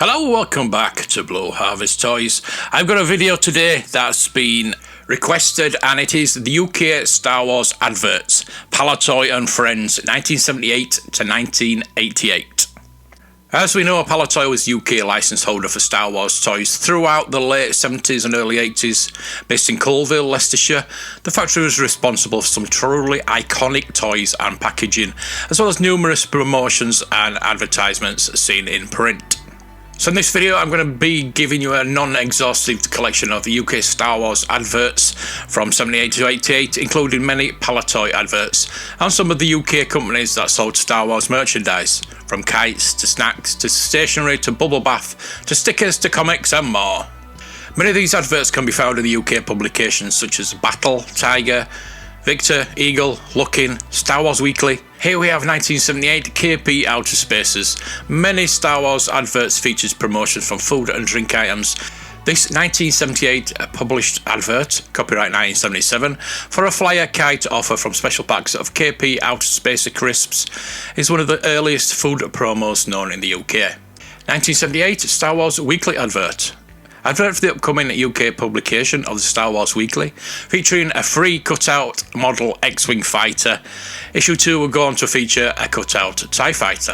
Hello, welcome back to Blue Harvest Toys. I've got a video today that's been requested and it is the UK Star Wars adverts, Palitoy and Friends, 1978 to 1988. As we know, Palitoy was UK licence holder for Star Wars toys throughout the late 70s and early 80s. Based in Colville, Leicestershire, the factory was responsible for some truly iconic toys and packaging, as well as numerous promotions and advertisements seen in print. So in this video I'm going to be giving you a non-exhaustive collection of the UK Star Wars adverts from 78 to 88, including many Palitoy adverts and some of the UK companies that sold Star Wars merchandise, from kites to snacks to stationery to bubble bath to stickers to comics and more. Many of these adverts can be found in the UK publications such as Battle, Tiger, Victor, Eagle, Lookin', Star Wars Weekly. Here we have 1978 KP Outer Spaces. Many Star Wars adverts features promotions from food and drink items. This 1978 published advert, copyright 1977, for a flyer kite offer from special packs of KP Outer Spacer crisps is one of the earliest food promos known in the UK. 1978 Star Wars Weekly advert. Advert for the upcoming UK publication of the Star Wars Weekly, featuring a free cutout model X-Wing fighter. Issue 2 will go on to feature a cutout TIE fighter.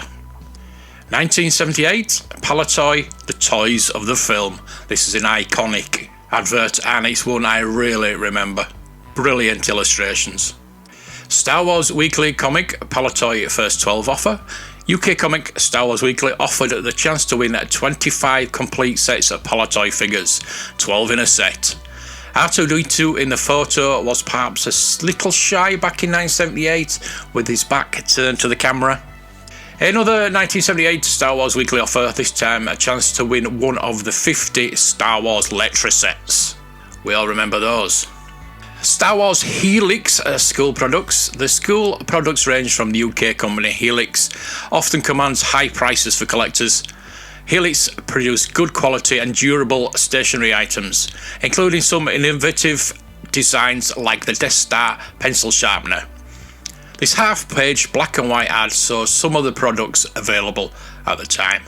1978, Palitoy, the toys of the film. This is an iconic advert and it's one I really remember. Brilliant illustrations. Star Wars Weekly comic, Palitoy First 12 offer. UK comic Star Wars Weekly offered the chance to win 25 complete sets of Palitoy figures, 12 in a set. R2-D2 in the photo was perhaps a little shy back in 1978 with his back turned to the camera. Another 1978 Star Wars Weekly offer, this time a chance to win one of the 50 Star Wars Letra sets. We all remember those. Star Wars Helix school products. The school products range from the UK company Helix, often commands high prices for collectors. Helix produce good quality and durable stationery items, including some innovative designs like the Death Star pencil sharpener. This half-page black and white ad shows some of the products available at the time.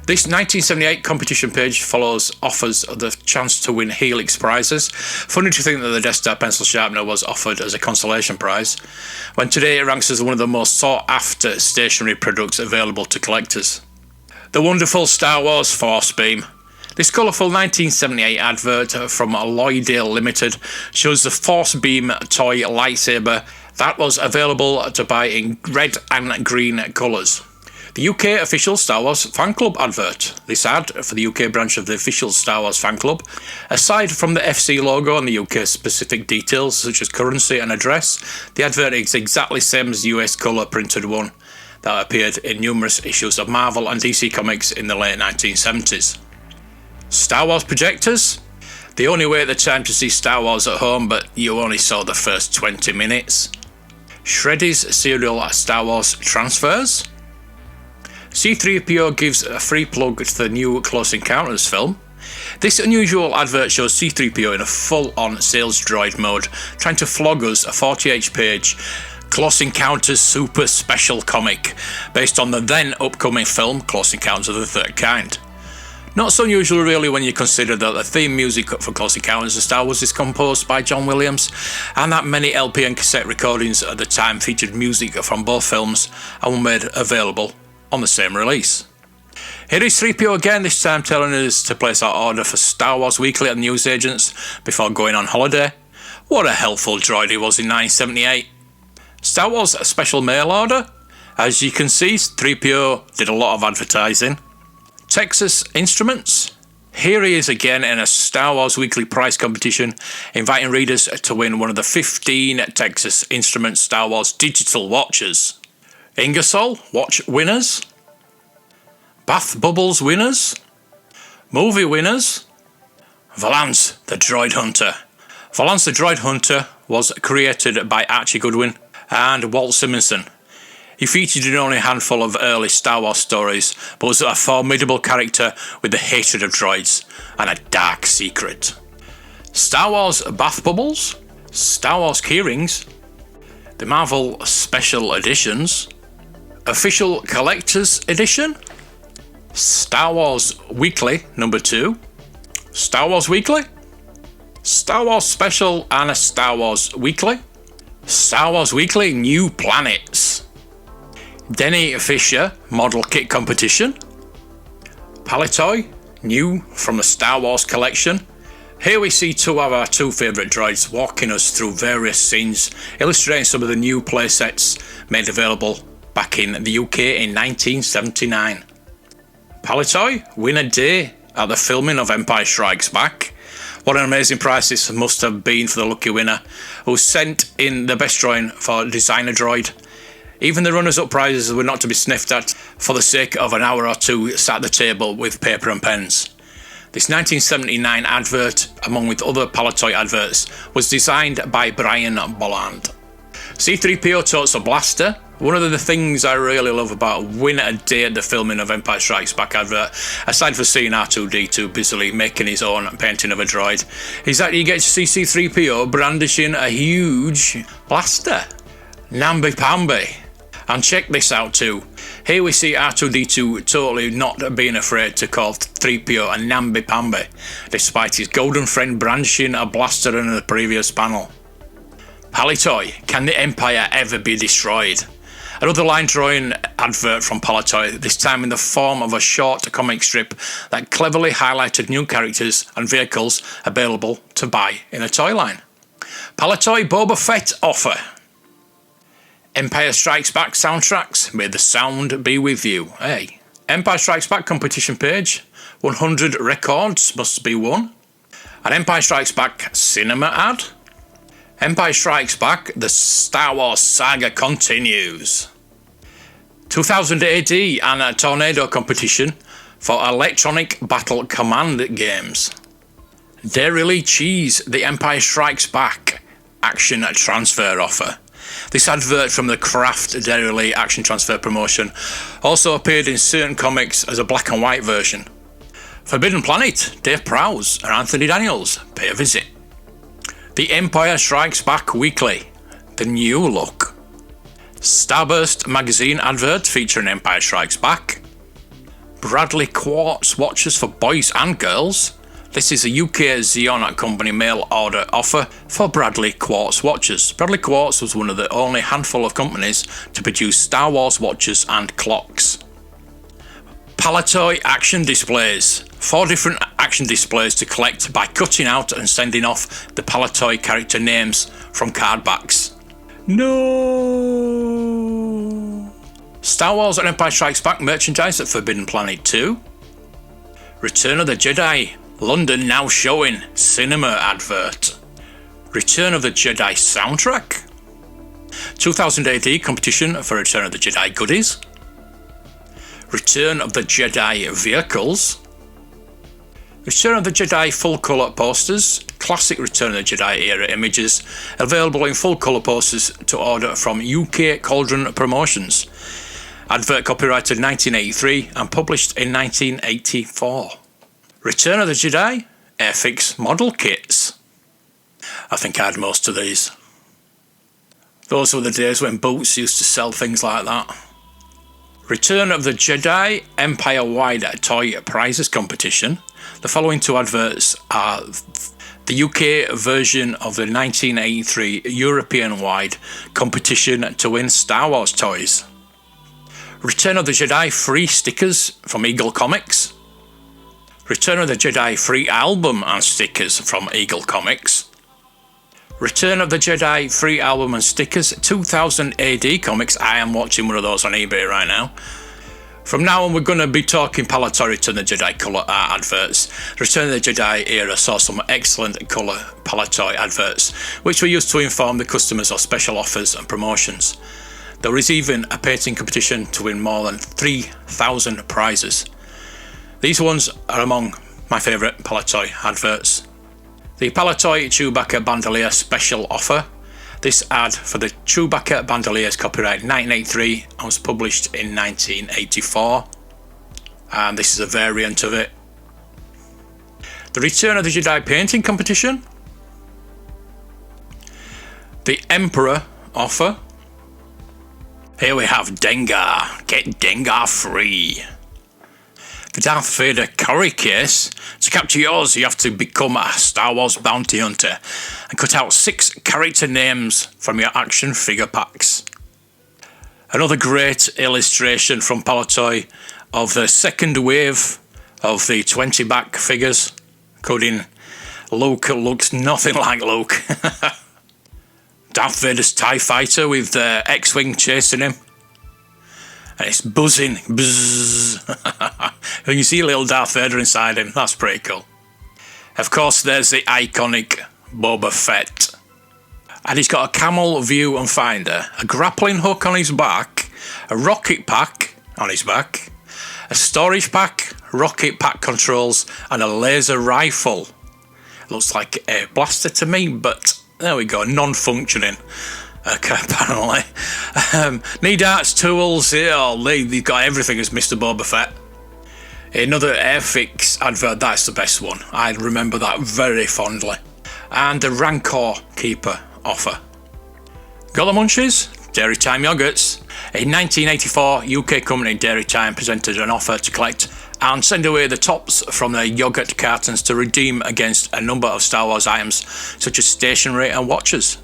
This 1978 competition page offers the chance to win Helix prizes. Funny to think that the Death Star pencil sharpener was offered as a consolation prize, when today it ranks as one of the most sought-after stationery products available to collectors. The wonderful Star Wars Force Beam. This colourful 1978 advert from Lloydale Limited shows the Force Beam toy lightsaber that was available to buy in red and green colours. The UK official Star Wars fan club advert. This ad for the UK branch of the official Star Wars fan club. Aside from the FC logo and the UK specific details such as currency and address, the advert is exactly the same as the US colour printed one that appeared in numerous issues of Marvel and DC comics in the late 1970s. Star Wars projectors. The only way at the time to see Star Wars at home, but you only saw the first 20 minutes. Shreddy's serial Star Wars transfers. C-3PO gives a free plug to the new Close Encounters film. This unusual advert shows C-3PO in a full-on sales droid mode, trying to flog us a 48-page Close Encounters super special comic, based on the then upcoming film Close Encounters of the Third Kind. Not so unusual really when you consider that the theme music for Close Encounters of Star Wars is composed by John Williams, and that many LP and cassette recordings at the time featured music from both films and were made available on the same release. Here is 3PO again, this time telling us to place our order for Star Wars Weekly at newsagents before going on holiday. What a helpful droid he was in 1978. Star Wars Special Mail Order. As you can see, 3PO did a lot of advertising. Texas Instruments. Here he is again in a Star Wars Weekly prize competition, inviting readers to win one of the 15 Texas Instruments Star Wars digital watches. Ingersoll watch winners. Bath Bubbles winners. Movie winners. Valance the Droid Hunter. Valance the Droid Hunter was created by Archie Goodwin and Walt Simonson. He featured in only a handful of early Star Wars stories, but was a formidable character with the hatred of droids and a dark secret. Star Wars Bath Bubbles. Star Wars Keyrings. The Marvel Special Editions. Official Collector's Edition. Star Wars Weekly number 2, Star Wars Weekly, Star Wars Special and a Star Wars Weekly, Star Wars Weekly New Planets, Denny Fisher Model Kit Competition, Palitoy New from the Star Wars Collection. Here we see two of our two favourite droids walking us through various scenes, illustrating some of the new playsets made available back in the UK in 1979. Palitoy win a day at the filming of Empire Strikes Back. What an amazing prize this must have been for the lucky winner, who sent in the best drawing for designer droid. Even the runners-up prizes were not to be sniffed at for the sake of an hour or two sat at the table with paper and pens. This 1979 advert, among with other Palitoy adverts, was designed by Brian Bolland. C-3PO totes a blaster. One of the things I really love about Win a Day at the filming of Empire Strikes Back advert, aside from seeing R2-D2 busily making his own painting of a droid, is that you get to see C-3PO brandishing a huge blaster. Namby-pamby. And check this out too. Here we see R2-D2 totally not being afraid to call 3PO a namby-pamby, despite his golden friend brandishing a blaster in the previous panel. Palitoy, can the Empire ever be destroyed? Another line drawing advert from Palitoy, this time in the form of a short comic strip that cleverly highlighted new characters and vehicles available to buy in a toy line. Palitoy Boba Fett offer. Empire Strikes Back soundtracks, may the sound be with you. Hey, Empire Strikes Back competition page, 100 records must be won. An Empire Strikes Back cinema ad. Empire Strikes Back, the Star Wars saga continues. 2000 AD and a tornado competition for electronic battle command games. Dairy Cheese, the Empire Strikes Back action transfer offer. This advert from the Kraft Dairy action transfer promotion also appeared in certain comics as a black and white version. Forbidden Planet, Dave Prowse and Anthony Daniels pay a visit. The Empire Strikes Back Weekly, the new look. Starburst magazine advert featuring Empire Strikes Back. Bradley Quartz watches for boys and girls. This is a UK Xeon company mail order offer for Bradley Quartz watches. Bradley Quartz was one of the only handful of companies to produce Star Wars watches and clocks. Palitoy action displays. 4 different action displays to collect by cutting out and sending off the Palitoy character names from card backs. No! Star Wars and Empire Strikes Back merchandise at Forbidden Planet 2. Return of the Jedi, London now showing, cinema advert. Return of the Jedi soundtrack. 2000 AD competition for Return of the Jedi goodies. Return of the Jedi vehicles. Return of the Jedi full colour posters, classic Return of the Jedi era images, available in full colour posters to order from UK Cauldron Promotions. Advert copyrighted 1983 and published in 1984. Return of the Jedi Airfix model kits. I think I had most of these. Those were the days when Boots used to sell things like that. Return of the Jedi Empire-wide toy prizes competition. The following 2 adverts are the UK version of the 1983 European-wide competition to win Star Wars toys. Return of the Jedi free stickers from Eagle Comics. Return of the Jedi free album and stickers from Eagle Comics. Return of the Jedi free album and stickers 2000 AD comics. I am watching one of those on eBay right now. From now on we're going to be talking Palitoy Return of the Jedi colour art adverts. Return of the Jedi era saw some excellent colour Palitoy adverts which were used to inform the customers of special offers and promotions. There is even a painting competition to win more than 3,000 prizes. These ones are among my favourite Palitoy adverts. The Palitoy Chewbacca Bandolier special offer. This ad for the Chewbacca Bandolier is copyright 1983 and was published in 1984. And this is a variant of it. The Return of the Jedi painting competition. The Emperor offer. Here we have Dengar. Get Dengar free. The Darth Vader curry case. To capture yours, you have to become a Star Wars bounty hunter and cut out 6 character names from your action figure packs. Another great illustration from Palitoy of the second wave of the 20 back figures, including Luke looks nothing like Luke. Darth Vader's TIE fighter with the X-Wing chasing him. And it's buzzing. Buzz. And you see little Darth Vader inside him. That's pretty cool. Of course, there's the iconic Boba Fett. And he's got a camel view and finder, a grappling hook on his back, a rocket pack on his back, a storage pack, rocket pack controls, and a laser rifle. Looks like a blaster to me, but there we go, non-functioning. Apparently. Need arts, tools, they've got everything as Mr. Boba Fett. Another Airfix advert, that's the best one. I remember that very fondly. And the Rancor Keeper offer. Got the munchies? Dairy Time yogurts. In 1984, UK company Dairy Time presented an offer to collect and send away the tops from their yogurt cartons to redeem against a number of Star Wars items such as stationery and watches.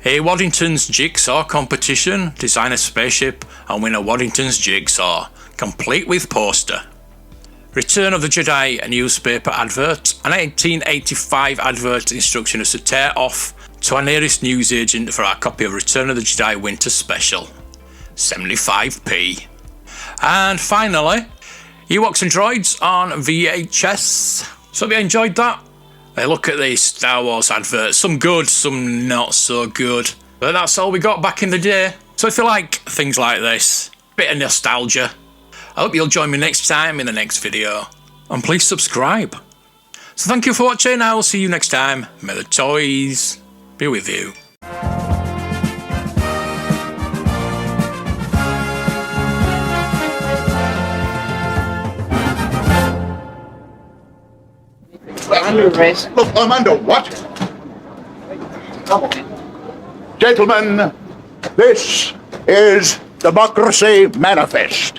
A Waddington's Jigsaw competition, design a spaceship and win a Waddington's Jigsaw, complete with poster. Return of the Jedi newspaper advert, an 1885 advert instructing us to tear off to our nearest newsagent for our copy of Return of the Jedi Winter Special, 75p. And finally, Ewoks and Droids on VHS. So if you enjoyed that, look at these Star Wars adverts, some good, some not so good. But that's all we got back in the day. So if you like things like this, bit of nostalgia, I hope you'll join me next time in the next video. And please subscribe. So thank you for watching, I will see you next time. May the toys be with you. Under arrest. Look, I'm under what? Gentlemen, this is Democracy Manifest.